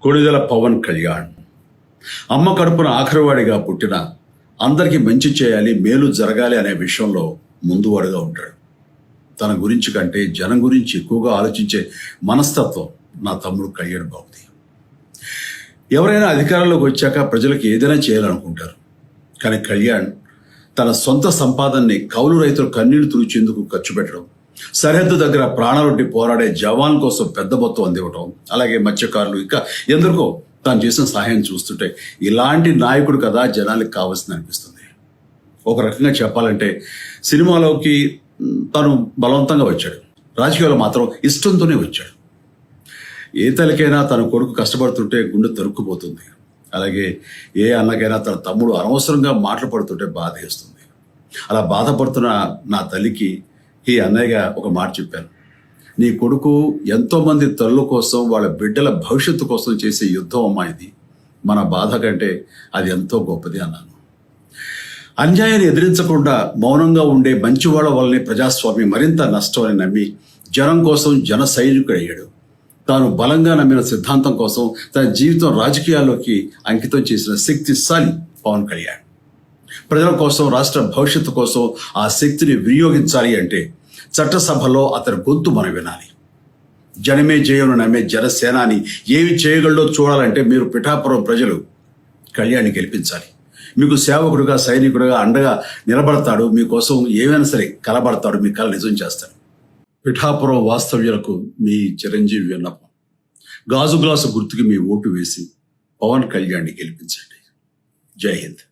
కొణిదెల పవన్ కళ్యాణ్ అమ్మ కడుపున ఆఖరివాడిగా పుట్టిన అందరికీ మంచి చేయాలి, మేలు జరగాలి అనే విషయంలో ముందువాడుగా ఉంటాడు. తన గురించి కంటే జనం గురించి ఎక్కువగా ఆలోచించే మనస్తత్వం నా తమ్ముడు కళ్యాణ్ బాబుది. ఎవరైనా అధికారంలోకి వచ్చాక ప్రజలకు ఏదైనా చేయాలనుకుంటారు. కానీ కళ్యాణ్ తన సొంత సంపాదనని కౌలు రైతులు కన్నీళ్లు తుడిచేందుకు ఖర్చు పెట్టడం, సరిహద్దు దగ్గర ప్రాణాలొడ్డి పోరాడే జవాన్ కోసం పెద్ద మొత్తం అందివ్వటం, అలాగే మత్స్యకారులు ఇంకా ఎందరికో తాను చేసిన సహాయం చూస్తుంటే ఇలాంటి నాయకుడు కదా జనానికి కావాల్సింది అనిపిస్తుంది. ఒక రకంగా చెప్పాలంటే సినిమాలోకి తను బలవంతంగా వచ్చాడు, రాజకీయాలు మాత్రం ఇష్టంతోనే వచ్చాడు. ఏ తల్లికైనా తన కొడుకు కష్టపడుతుంటే గుండె తరుక్కుపోతుంది. అలాగే ఏ అన్నకైనా తన తమ్ముడు అనవసరంగా మాటలు పడుతుంటే బాధ వేస్తుంది. అలా బాధపడుతున్న నా తల్లికి ఈ అన్నయ్యగా ఒక మాట చెప్పాను. నీ కొడుకు ఎంతోమంది తల్లుల కోసం, వాళ్ళ బిడ్డల భవిష్యత్తు కోసం చేసే యుద్ధం అమ్మా ఇది. మన బాధ కంటే అది ఎంతో గొప్పది అన్నాను. అన్యాయాన్ని ఎదిరించకుండా మౌనంగా ఉండే మంచివాళ్ల వల్లనే ప్రజాస్వామ్యం మరింత నష్టం అని నమ్మి జనం కోసం జన సైనికుడయ్యాడు. తాను బలంగా నమ్మిన సిద్ధాంతం కోసం తన జీవితం రాజకీయాల్లోకి అంకితం చేసిన శక్తిశాలి పవన్ కళ్యాణ్. ప్రజల కోసం, రాష్ట్ర భవిష్యత్తు కోసం ఆ శక్తిని వినియోగించాలి అంటే చట్టసభలో అతని గొంతు మనం వినాలి. జనమే జయను నమ్మే జనసేనాని ఏమి చేయగలడో చూడాలంటే మీరు పిఠాపురం ప్రజలు కళ్యాణ్ని గెలిపించాలి. మీకు సేవకుడుగా, సైనికుడుగా అండగా నిలబడతాడు. మీకోసం ఏమైనా సరే కలబడతాడు, మీ కళ నిజం చేస్తాడు. పిఠాపురం వాస్తవ్యులకు మీ చిరంజీవి విన్నపం, గాజు గ్లాసు గుర్తుకి మీ ఓటు వేసి పవన్ కళ్యాణ్ని గెలిపించండి. జై హింద్.